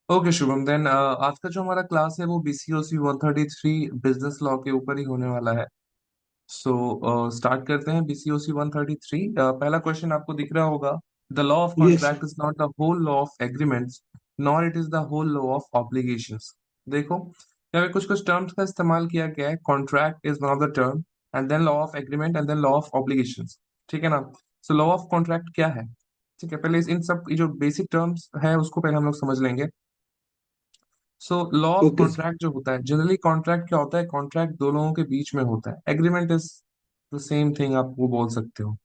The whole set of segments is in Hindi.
ओके शुभम, देन आज का जो हमारा क्लास है वो बीसीओसी 133 बिजनेस लॉ के ऊपर ही होने वाला है। सो स्टार्ट करते हैं। बीसीओसी 133, पहला क्वेश्चन आपको दिख रहा होगा। The law of yes sir. Contract is not the whole law of agreements nor it is the whole law of obligations. देखो, यहाँ पे कुछ कुछ टर्म्स का इस्तेमाल किया गया है। Contract is one of the term, and then law of agreement, and then law of obligations. ठीक है ना? सो लॉ ऑफ कॉन्ट्रैक्ट क्या है? ठीक है, पहले इन सब की जो बेसिक टर्म्स है उसको पहले हम लोग समझ लेंगे। So law of okay sir. Contract जो होता है, जनरली कॉन्ट्रैक्ट क्या होता है? कॉन्ट्रैक्ट दो लोगों के बीच में होता है। Agreement is the same thing, आप वो बोल सकते हो।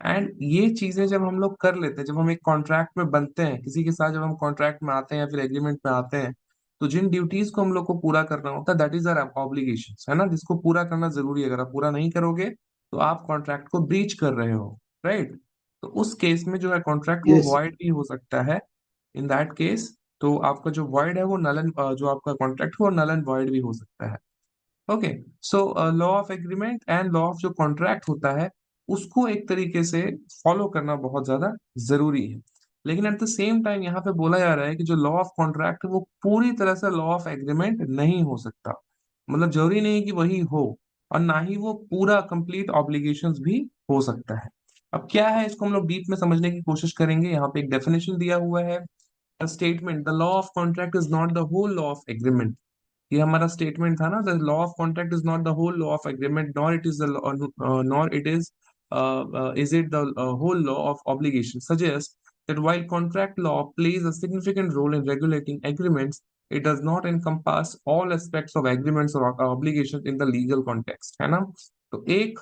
एंड ये चीजें जब हम लोग कर लेते हैं, जब हम एक कॉन्ट्रैक्ट में बनते हैं किसी के साथ, जब हम कॉन्ट्रैक्ट में आते हैं या फिर एग्रीमेंट में आते हैं, तो जिन ड्यूटीज को हम लोग को पूरा करना होता है, दैट इज आवर ऑब्लिगेशन, है ना, जिसको पूरा करना जरूरी है। अगर आप पूरा नहीं करोगे तो आप कॉन्ट्रैक्ट को ब्रीच कर रहे हो, राइट? तो उस केस में जो है कॉन्ट्रैक्ट वो यस वॉइड भी हो सकता है। इन दैट केस, तो आपका जो वॉइड है वो नल एंड, जो आपका कॉन्ट्रैक्ट है वो नल एंड वॉइड भी हो सकता है। Okay. So law of agreement and law of जो कॉन्ट्रैक्ट होता है, उसको एक तरीके से फॉलो करना बहुत ज्यादा जरूरी है। लेकिन एट द सेम टाइम यहाँ पे बोला जा रहा है कि जो लॉ ऑफ कॉन्ट्रैक्ट है वो पूरी तरह से लॉ ऑफ एग्रीमेंट नहीं हो सकता। मतलब जरूरी नहीं कि वही हो, और ना ही वो पूरा कंप्लीट ऑब्लिगेशंस भी हो सकता है। अब क्या है, इसको हम लोग डीप में समझने की कोशिश करेंगे। यहाँ पे एक डेफिनेशन दिया हुआ है। Statement, the law of contract is not the whole law of agreement. ये हमारा स्टेटमेंट था ना, the law of contract is not the whole law of agreement nor it is nor it is it the whole law of obligation, suggest that while contract law plays a significant role in regulating agreements, it does not encompass all aspects of agreements or obligations in the legal context, है ना? तो एक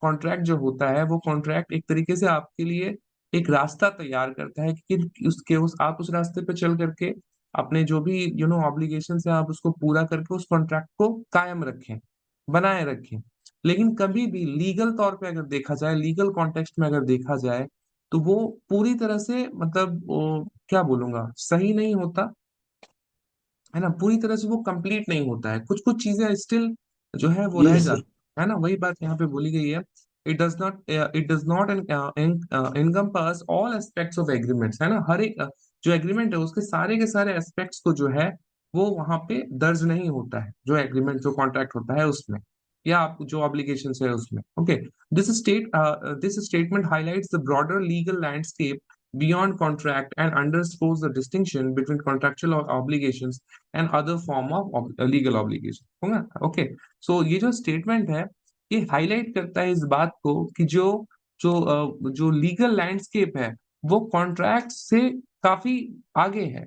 कॉन्ट्रैक्ट जो होता है, वो कॉन्ट्रैक्ट एक तरीके से आपके लिए एक रास्ता तैयार करता है कि उसके उस आप उस रास्ते पे चल करके अपने जो भी ऑब्लिगेशन है, आप उसको पूरा करके उस कॉन्ट्रैक्ट को कायम रखें, बनाए रखें। लेकिन कभी भी लीगल तौर पे अगर देखा जाए, लीगल कॉन्टेक्स्ट में अगर देखा जाए, तो वो पूरी तरह से मतलब क्या बोलूंगा, सही नहीं होता, है ना? पूरी तरह से वो कंप्लीट नहीं होता है। कुछ कुछ चीजें स्टिल जो है वो रह यस सर। जाती है ना। वही बात यहाँ पे बोली गई है। It does not encompass all aspects of agreements, है ना। हर एक जो एग्रीमेंट है उसके सारे के सारे एस्पेक्ट्स को जो है वो वहां पे दर्ज नहीं होता है, जो एग्रीमेंट जो कॉन्ट्रैक्ट होता है उसमें, या आप जो ऑब्लिगेशन है उसमें। Okay. This statement highlights the broader legal landscape beyond contract and underscores the distinction between contractual obligations and other form of legal obligation, होगा। ओके। सो ये जो स्टेटमेंट है, ये हाईलाइट करता है इस बात को कि जो लीगल लैंडस्केप है वो कॉन्ट्रैक्ट से काफी आगे है,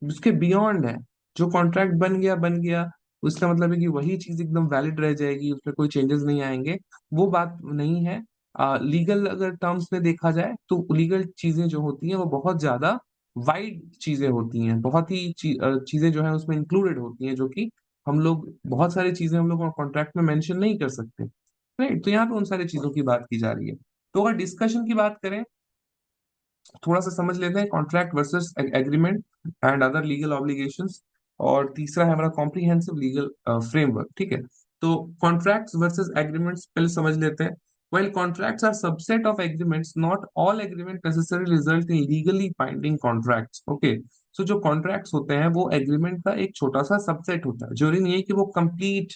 उसके बियॉन्ड है। जो कॉन्ट्रैक्ट बन गया, उसका मतलब है कि वही चीज एकदम वैलिड रह जाएगी, उसमें कोई चेंजेस नहीं आएंगे, वो बात नहीं है। लीगल अगर टर्म्स में देखा जाए तो लीगल चीजें जो होती हैं वो बहुत ज्यादा वाइड चीजें होती हैं, बहुत ही चीजें जो है उसमें इंक्लूडेड होती हैं, जो कि हम लोग बहुत सारी चीजें हम लोग कॉन्ट्रैक्ट में मेंशन नहीं कर सकते, राइट? तो यहाँ पे उन सारी चीजों की बात की जा रही है। तो अगर डिस्कशन की बात करें, थोड़ा सा समझ लेते हैं contract versus agreement and other legal obligations. और तीसरा है हमारा कॉम्प्रिहेंसिव लीगल फ्रेमवर्क। ठीक है, तो कॉन्ट्रैक्ट्स वर्सेस एग्रीमेंट्स पहले समझ लेते हैं। While contracts are subset of agreements, not all agreement necessarily result in legally binding contracts. Okay, so जो contracts होते हैं वो agreement का एक छोटा सा सबसेट होता है। जरूरी नहीं है कि वो complete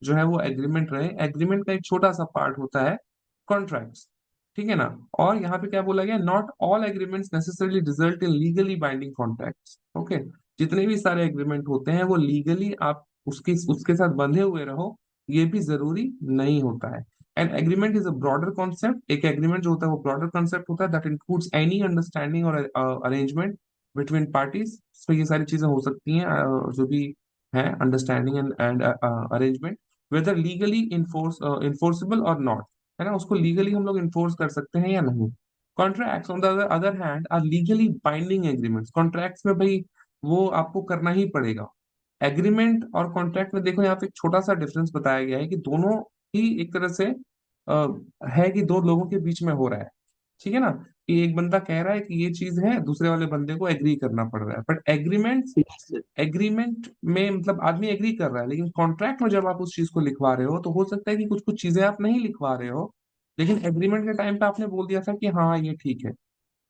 जो है वो agreement रहे। agreement का एक छोटा सा पार्ट होता है contracts। ठीक है ना? और यहाँ पे क्या बोला गया, not all agreements necessarily result in legally binding contracts. Okay. जितने भी सारे एग्रीमेंट होते हैं वो लीगली आप उसके उसके साथ बंधे हुए रहो, ये भी जरूरी नहीं होता है। And agreement is a broader concept. एक एग्रीमेंट जो होता है वो ब्रॉडर कॉन्सेप्ट होता है, दैट इंक्लूड्स एनी अंडरस्टैंडिंग और अरेंजमेंट बिटवीन पार्टीज। तो ये सारी चीजें हो सकती हैं, जो भी है understanding and arrangement, whether legally enforceable और नॉट, है ना, उसको लीगली हम लोग इन्फोर्स कर सकते हैं या नहीं। Contracts on the other hand are legally binding agreements. Contracts में भाई वो आपको करना ही पड़ेगा। एग्रीमेंट और कॉन्ट्रैक्ट में देखो, यहाँ पे एक छोटा सा डिफरेंस बताया गया है कि दोनों ही एक तरह से अ, है कि दो लोगों के बीच में हो रहा है। ठीक है ना? कि एक बंदा कह रहा है कि ये चीज है, दूसरे वाले बंदे को एग्री करना पड़ रहा है। But yes sir. एग्रीमेंट में मतलब आदमी एग्री कर रहा है, लेकिन कॉन्ट्रैक्ट में जब आप उस चीज को लिखवा रहे हो तो हो सकता है कि कुछ कुछ चीजें आप नहीं लिखवा रहे हो, लेकिन एग्रीमेंट के टाइम पे आपने बोल दिया था कि हाँ ये ठीक है।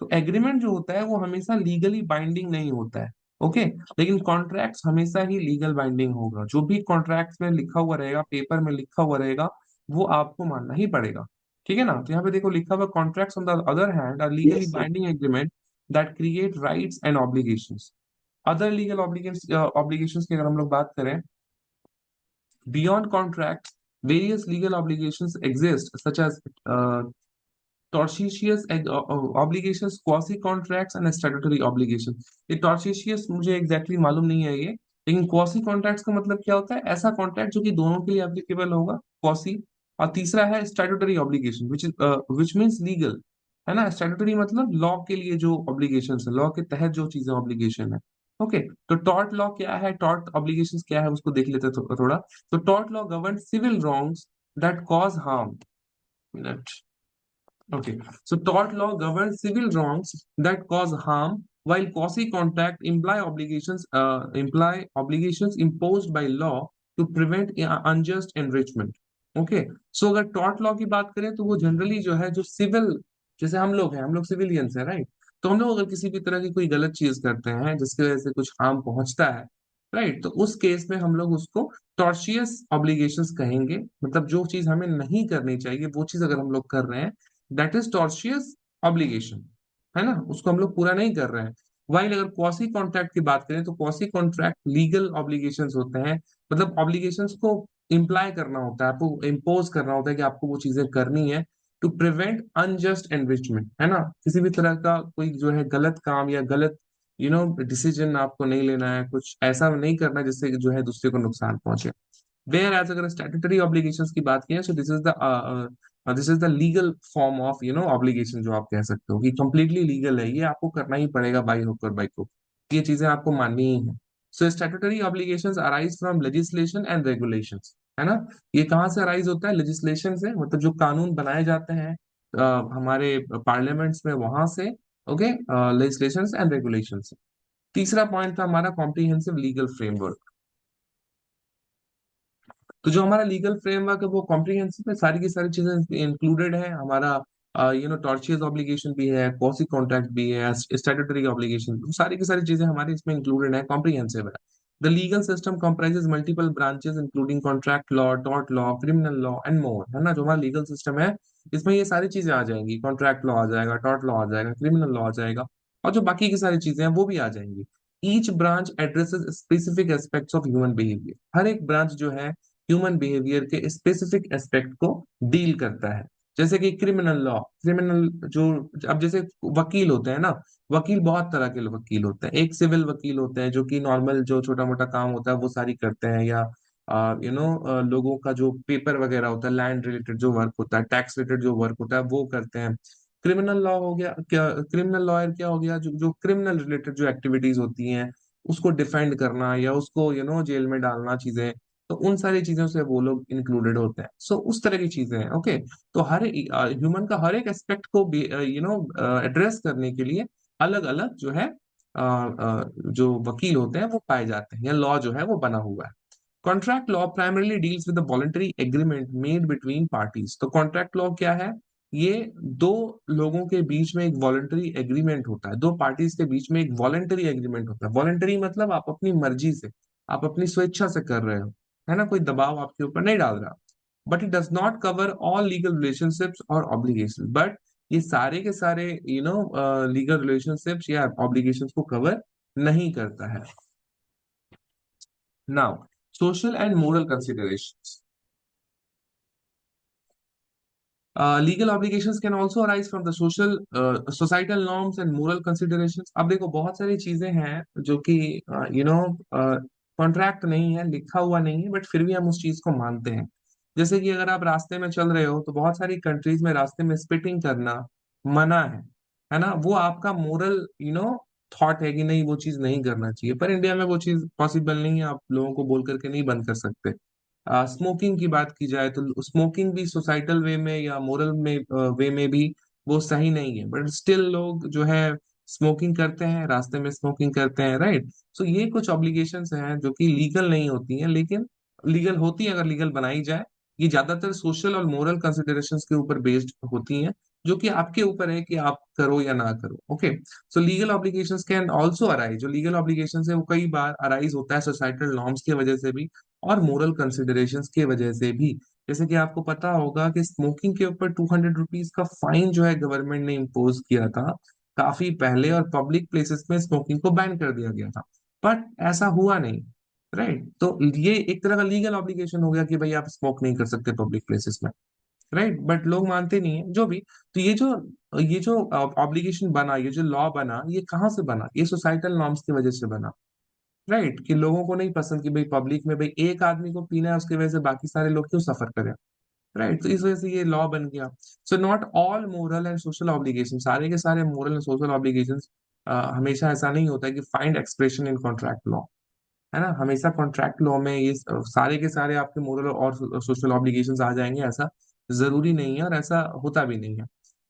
तो एग्रीमेंट जो होता है वो हमेशा लीगली बाइंडिंग नहीं होता है। ओके। लेकिन कॉन्ट्रैक्ट्स हमेशा ही लीगल बाइंडिंग होगा, जो भी कॉन्ट्रैक्ट्स में लिखा हुआ रहेगा, पेपर में लिखा हुआ रहेगा, वो आपको मानना ही पड़ेगा। ठीक है ना। तो यहाँ पे देखो लिखा हुआ, contracts on the other hand are legally yes sir. Binding agreement that create rights and obligations. Other legal obligations की अगर हम लोग बात करें, beyond contract various legal obligations exist such as tortious obligations, quasi contracts and statutory obligations। ये tortious मुझे एग्जैक्टली मालूम नहीं है ये, लेकिन quasi contracts का मतलब क्या होता है? ऐसा कॉन्ट्रैक्ट जो कि दोनों के लिए एप्लीकेबल होगा, quasi। और तीसरा है statutory obligation which means legal, है ना। statutory मतलब लॉ के लिए जो obligations है, लॉ के तहत जो चीजें obligation है। ओके। तो टॉर्ट लॉ क्या है, टॉर्ट ऑब्लिगेशंस क्या है, उसको देख लेते हैं थोड़ा। तो tort law govern civil wrongs that cause harm। Okay, so tort law governs civil wrongs that cause harm, while quasi-contract imply obligations imposed by law to prevent unjust enrichment. Okay, so अगर tort law की बात करें तो वो जनरली जो है, जो सिविल, जैसे हम लोग हैं, हम लोग सिविलियंस हैं, राइट। तो हम लोग अगर किसी भी तरह की कोई गलत चीज करते हैं जिसकी वजह से कुछ हार्म पहुंचता है, राइट, तो उस केस में हम लोग उसको टॉर्शियस ऑब्लिगेशंस कहेंगे। मतलब जो चीज हमें नहीं करनी चाहिए वो चीज अगर हम लोग कर रहे हैं, दैट इज टॉर्शियस ऑब्लिगेशन, है ना, उसको हम लोग पूरा नहीं कर रहे हैं। वाइल अगर क्वासी कॉन्ट्रैक्ट की बात करें तो क्वासी कॉन्ट्रैक्ट लीगल ऑब्लिगेशंस होते हैं। मतलब ऑब्लिगेशंस को इम्प्लाई करना होता है, आपको इम्पोज करना होता है कि आपको वो चीजें करनी है, टू प्रिवेंट अनजस्ट एनरिचमेंट, है ना। किसी भी तरह का कोई जो है गलत काम या गलत डिसीजन आपको नहीं लेना है, कुछ ऐसा नहीं करना जिससे कि जो है दूसरे को नुकसान पहुंचे। वेयर एज अगर स्टैट्यूटरी ऑब्लिगेशंस की बात की, so this is the legal form of obligation, जो आप कह सकते हो कि कंप्लीटली लीगल है, ये आपको करना ही पड़ेगा बाई हुक और बाई क्रुक, ये चीजें आपको माननी ही है। So statutory obligations arise from legislation and regulations, है ना। ये कहाँ से अराइज होता है? लेजिस्लेशन से, मतलब जो कानून बनाए जाते हैं हमारे पार्लियामेंट्स में, वहां से। Okay, legislations and regulations. तीसरा पॉइंट था हमारा कॉम्प्रिहेंसिव लीगल फ्रेमवर्क। तो जो हमारा लीगल फ्रेमवर्क है वो कॉम्प्रिहेंसिव है, सारी की सारी चीजें इंक्लूडेड है। हमारा टॉर्चियस ऑब्लिगेशन भी है, क्वासी कॉन्ट्रैक्ट भी है, स्टैट्यूटरी ऑब्लिगेशन, सारी की सारी चीजें हमारी इसमें इंक्लूडेड है, कॉम्प्रिहेंसिव है। The legal system comprises multiple branches including contract law, tort law, criminal law and more, है ना। जो हमारा लीगल सिस्टम है इसमें ये सारी चीजें आ जाएंगी, कॉन्ट्रैक्ट लॉ आ जाएगा, टॉर्ट लॉ आ जाएगा, क्रिमिनल लॉ आ जाएगा, और जो बाकी की सारी चीजें हैं वो भी आ जाएंगी। Each branch addresses specific aspects of human behaviour. हर एक ब्रांच जो है ह्यूमन बिहेवियर के स्पेसिफिक एस्पेक्ट को डील करता है। जैसे कि क्रिमिनल लॉ, क्रिमिनल जो, अब जैसे वकील होते हैं ना, वकील बहुत तरह के वकील होते हैं। एक सिविल वकील होते हैं जो कि नॉर्मल जो छोटा मोटा काम होता है वो सारी करते हैं, या लोगों का जो पेपर वगैरह होता है, लैंड रिलेटेड जो वर्क होता है, टैक्स रिलेटेड जो वर्क होता है वो करते हैं। क्रिमिनल लॉ हो गया क्या, क्रिमिनल लॉयर क्या हो गया, जो जो क्रिमिनल रिलेटेड जो एक्टिविटीज होती हैं उसको डिफेंड करना या उसको जेल में डालना चीजें, तो उन सारी चीजों से वो लोग इंक्लूडेड होते हैं। सो उस तरह की चीजें हैं। ओके, तो हर ह्यूमन का हर एक एस्पेक्ट को एड्रेस करने के लिए अलग अलग जो है जो वकील होते हैं वो पाए जाते हैं, या लॉ जो है वो बना हुआ है। Contract law primarily deals with the voluntary agreement made between parties. तो कॉन्ट्रैक्ट लॉ क्या है? ये दो लोगों के बीच में एक वॉलंटरी एग्रीमेंट होता है, दो पार्टीज के बीच में एक वॉलंटरी एग्रीमेंट होता है। वॉलंटरी मतलब आप अपनी मर्जी से, आप अपनी स्वेच्छा से कर रहे हो, है ना, कोई दबाव आपके ऊपर नहीं डाल रहा। But it does not cover all legal relationships और ऑब्लिगेशन। बट ये सारे के सारे लीगल रिलेशनशिप्स या ऑब्लिगेशंस को कवर नहीं करता है। Now, social and moral considerations. Legal obligations can also arise from the social societal norms and moral considerations. अब देखो बहुत सारी चीजें हैं जो कि कॉन्ट्रैक्ट नहीं है, लिखा हुआ नहीं है, बट फिर भी हम उस चीज को मानते हैं। जैसे कि अगर आप रास्ते में चल रहे हो तो बहुत सारी कंट्रीज में रास्ते में स्पिटिंग करना मना है ना। वो आपका मोरल थॉट है कि नहीं वो चीज नहीं करना चाहिए, पर इंडिया में वो चीज पॉसिबल नहीं है, आप लोगों को बोल करके नहीं बंद कर सकते। स्मोकिंग की बात की जाए तो स्मोकिंग भी सोसाइटल वे में या मोरल में वे में भी वो सही नहीं है, बट स्टिल लोग जो है स्मोकिंग करते हैं, रास्ते में स्मोकिंग करते हैं, राइट। सो ये कुछ ऑब्लिगेशंस हैं जो कि लीगल नहीं होती हैं, लेकिन लीगल होती है अगर लीगल बनाई जाए। ये ज्यादातर सोशल और मोरल कंसिडरेशंस के ऊपर बेस्ड होती हैं, जो कि आपके ऊपर है कि आप करो या ना करो। Okay, so legal obligations can also arise, जो लीगल ऑब्लिगेशंस है वो कई बार अराइज होता है सोसाइटल नॉर्म्स की वजह से भी और मोरल कंसिडरेशंस की वजह से भी। जैसे कि आपको पता होगा कि स्मोकिंग के ऊपर 200 रुपीज का फाइन जो है गवर्नमेंट ने इम्पोज किया था काफी पहले, और पब्लिक प्लेसेस में स्मोकिंग को बैन कर दिया गया था, बट ऐसा हुआ नहीं। राइट, तो ये एक तरह का लीगल ऑब्लिगेशन हो गया कि भाई आप स्मोक नहीं कर सकते पब्लिक प्लेसेस में। राइट, बट लोग मानते नहीं है जो भी। तो ये जो ऑब्लिगेशन बना, ये जो लॉ बना, ये कहाँ से बना? ये सोसाइटल नॉर्म्स की वजह से बना। राइट, कि लोगों को नहीं पसंद कि भाई पब्लिक में भाई एक आदमी को पीना है, उसकी वजह से बाकी सारे लोग क्यों सफर करें। राइट, तो इस वजह से ये लॉ बन गया। So not all moral and social obligation, सारे के सारे मोरल एंड सोशल ऑब्लिगेशन हमेशा ऐसा नहीं होता है कि find expression in contract law, है ना। हमेशा कॉन्ट्रैक्ट लॉ में ये सारे के सारे आपके मोरल और सोशल ऑब्लिगेशंस आ जाएंगे, ऐसा जरूरी नहीं है और ऐसा होता भी नहीं है।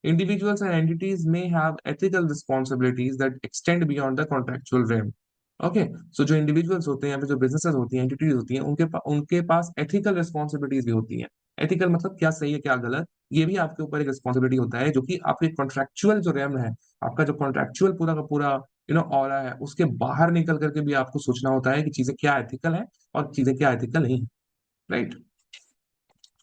Individuals and entities may have ethical responsibilities that extend beyond the contractual realm. Okay, so जो इंडिविजुअल्स होते हैं या फिर जो बिजनेसेस होती हैं, एंटिटीज होती हैं, उनके पास एथिकल रिस्पॉन्सिबिलिटीज भी होती हैं। एथिकल मतलब क्या सही है क्या गलत, ये भी आपके ऊपर एक रिस्पॉन्सिबिलिटी होता है, जो कि आपके कॉन्ट्रेक्चुअल जो रेम है, आपका जो कॉन्ट्रेक्चुअल पूरा का पूरा ऑरा है, उसके बाहर निकल करके भी आपको सोचना होता है कि चीजें क्या एथिकल है और चीजें क्या एथिकल नहीं है। Right,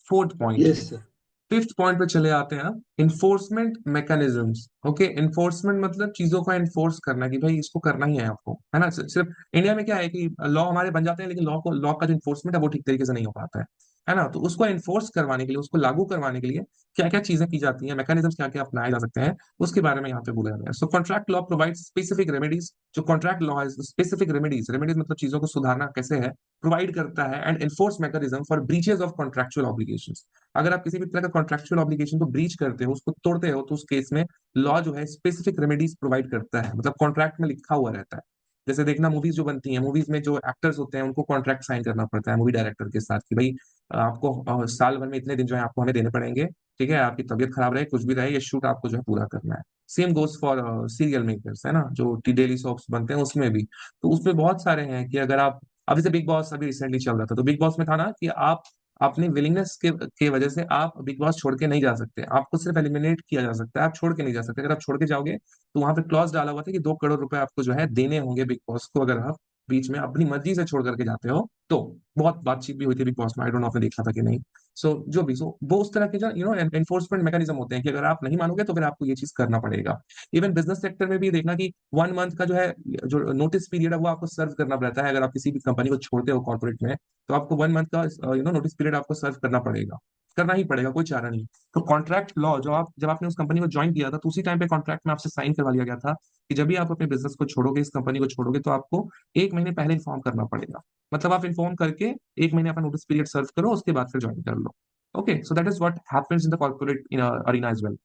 fourth point. Yes sir. Fifth point पे चले आते हैं, इन्फोर्समेंट मैकेनिज्म्स। ओके, इन्फोर्समेंट मतलब चीजों का इन्फोर्स करना कि भाई इसको करना ही है आपको, है ना। सिर्फ इंडिया में क्या है कि लॉ हमारे बन जाते हैं, लेकिन लॉ का जो इन्फोर्समेंट है वो ठीक तरीके से नहीं हो पाता है ना। तो उसको इन्फोर्स करवाने के लिए, उसको लागू करवाने के लिए क्या क्या चीजें की जाती हैं, मैकेनिज्म्स क्या क्या अपनाए जा सकते हैं, उसके बारे में यहाँ पे बोला गया है। So contract law provide specific remedies. जो कॉन्ट्रैक्ट लॉ है, स्पेसिफिक रेमेडीज, रेमेडीज मतलब चीजों को सुधारना कैसे है, प्रोवाइड करता है and enforce mechanism for breaches of contractual obligations. अगर आप किसी भी तरह का कॉन्ट्रेक्चुअल ऑब्लिगेशन को ब्रीच करते हो, उसको तोड़ते हो, तो उस केस में लॉ जो है स्पेसिफिक रेमेडीज प्रोवाइड करता है, मतलब कॉन्ट्रैक्ट में लिखा हुआ रहता है। जैसे देखना, मूवीज जो बनती हैं, मूवीज में जो एक्टर्स होते हैं उनको कॉन्ट्रैक्ट साइन करना पड़ता है मूवी डायरेक्टर के साथ कि भाई आपको साल भर में इतने दिन जो है आपको हमें देने पड़ेंगे, ठीक है, आपकी तबीयत खराब रहे कुछ भी रहे, ये शूट आपको जो है पूरा करना है। Same goes for serial makers, है ना, जो डेली सॉप्स बनते हैं उसमें भी। तो उसमें बहुत सारे हैं कि अगर आप, अभी से बिग बॉस अभी रिसेंटली चल रहा था, तो बिग बॉस में था ना कि आप अपनी विलिंगनेस के वजह से आप बिग बॉस छोड़ के नहीं जा सकते, आपको सिर्फ एलिमिनेट किया जा सकता है, आप छोड़ के नहीं जा सकते। अगर आप छोड़ के जाओगे तो वहां पे क्लॉज डाला हुआ था कि 2 करोड़ रुपए आपको जो है देने होंगे बिग बॉस को, अगर आप बीच में अपनी मर्जी से छोड़ करके जाते हो तो। बहुत बातचीत भी हुई थी बिग बॉस में, आई डोंट नो आपने देखा था कि नहीं। जो भी वो उस तरह के जो एनफोर्समेंट मैकेनिज्म होते हैं कि अगर आप नहीं मानोगे तो फिर आपको ये चीज करना पड़ेगा। इवन बिजनेस सेक्टर में भी देखना कि 1 मंथ का जो है, जो नोटिस पीरियड है वो आपको सर्व करना रहता है। अगर आप किसी भी कंपनी को छोड़ते हो कॉर्पोरेट में, तो आपको 1 मंथ का नोटिस पीरियड आपको सर्व करना पड़ेगा, करना ही पड़ेगा, कोई चारा नहीं। तो कॉन्ट्रैक्ट लॉ, जब आपने उस कंपनी को ज्वाइन किया था, तो उसी टाइम पे कॉन्ट्रैक्ट में आपसे साइन करवा लिया गया था कि जब भी आप अपने बिजनेस को छोड़ोगे, इस कंपनी को छोड़ोगे, तो आपको 1 महीने पहले इन्फॉर्म करना पड़ेगा। मतलब आप इन्फॉर्म करके 1 महीने अपना नोटिस पीरियड सर्व करो, उसके बाद फिर ज्वाइन कर लो। Okay, so that is what happens in the corporate arena as well.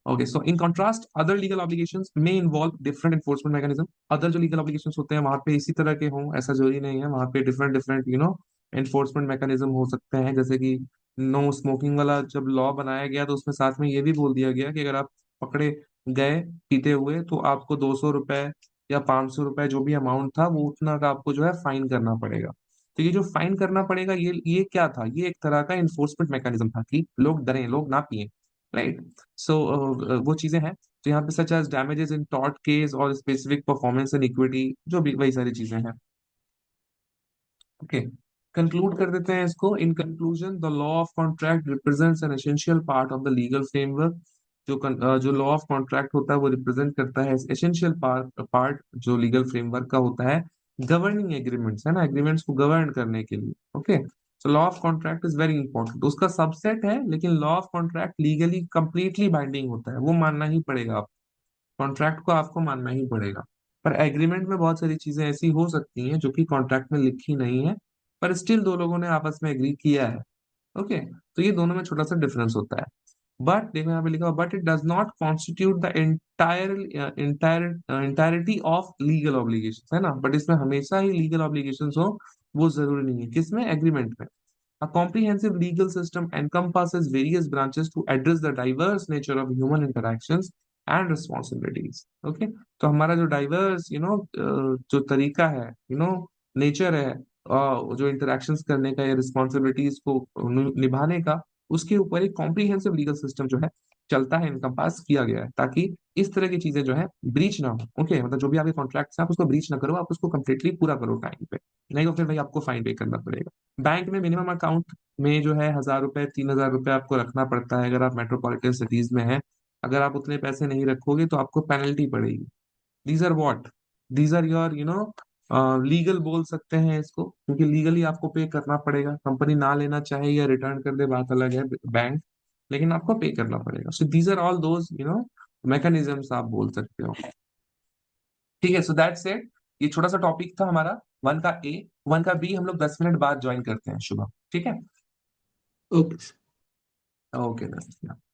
Okay, so in contrast, other legal obligations may involve different enforcement mechanism. Other जो legal obligations होते हैं वहां पे इसी तरह के हों ऐसा जरूरी नहीं है, वहां पे डिफरेंट डिफरेंट enforcement mechanism हो सकते हैं। जैसे कि नो स्मोकिंग वाला जब लॉ बनाया गया तो उसमें साथ में ये भी बोल दिया गया कि अगर आप पकड़े गए पीते हुए तो आपको 200 रुपए या 500 रुपए जो भी अमाउंट था वो उतना का आपको जो है फाइन करना पड़ेगा। तो ये जो फाइन करना पड़ेगा, ये क्या था, ये एक तरह का इन्फोर्समेंट मैकेनिज्म था कि लोग डरें, लोग ना पिए। राइट, सो वो चीजें हैं। तो यहाँ पे such as damages in tort case और स्पेसिफिक परफॉर्मेंस एंड इक्विटी, जो भी वही सारी चीजें हैं। ओके, कंक्लूड कर देते हैं इसको। In conclusion, the law of contract represents an essential part of the legal framework. जो लॉ ऑफ कॉन्ट्रैक्ट होता है वो रिप्रेजेंट करता है एसेंशियल पार्ट जो लीगल फ्रेमवर्क का होता है, गवर्निंग एग्रीमेंट्स, है ना, एग्रीमेंट्स को गवर्न करने के लिए। Okay, so law of contract is very important, उसका सबसेट है, लेकिन law of contract legally completely binding होता है, वो मानना ही पड़ेगा। कॉन्ट्रैक्ट को आपको मानना ही पड़ेगा। पर एग्रीमेंट में बहुत सारी चीजें ऐसी हो सकती हैं जो कि कॉन्ट्रैक्ट में लिखी नहीं है, पर स्टिल दो लोगों ने आपस में एग्री किया है। ओके, तो ये दोनों में छोटा सा डिफरेंस होता है। बट देखो यहाँ पे लिखा हुआ, but it does not constitute the entirety of legal obligation, है ना। बट इसमें हमेशा ही लीगल ऑब्लिगेशन हो वो जरूरी नहीं है, किसमें, एग्रीमेंट में। A comprehensive legal system encompasses various branches to address the diverse nature of human interactions and responsibilities. Okay, तो हमारा जो डाइवर्स जो तरीका है, नेचर है, जो इंटरेक्शंस करने का या रिस्पॉन्सिबिलिटीज को निभाने का, उसके ऊपर एक कॉम्प्रिहेंसिव लीगल सिस्टम जो है चलता है, इनकम पास किया गया है, ताकि इस तरह की चीजें जो है ब्रीच ना हो। ओके, मतलब जो भी आपके कॉन्ट्रैक्ट्स हैं आप उसको ब्रीच ना करो, आप उसको कंप्लीटली पूरा करो टाइम पे, नहीं तो फिर भाई आपको फाइन पे करना पड़ेगा। बैंक में मिनिमम अकाउंट में जो है 1,000 रुपए 3,000 रुपए आपको रखना पड़ता है अगर आप मेट्रोपॉलिटन सिटीज में हैं। अगर आप उतने पैसे नहीं रखोगे तो आपको पेनल्टी पड़ेगी। These are what, these are your legal बोल सकते हैं इसको, क्योंकि लीगली आपको पे करना पड़ेगा। कंपनी ना लेना चाहे या रिटर्न कर दे बात अलग है, बैंक, लेकिन आपको पे करना पड़ेगा। So these are all those mechanisms आप बोल सकते हो। ठीक है, सो दैट्स इट। ये छोटा सा टॉपिक था हमारा, वन का ए। वन का बी हम लोग 10 मिनट बाद ज्वाइन करते हैं, शुभम। ठीक है। ओके। ओके।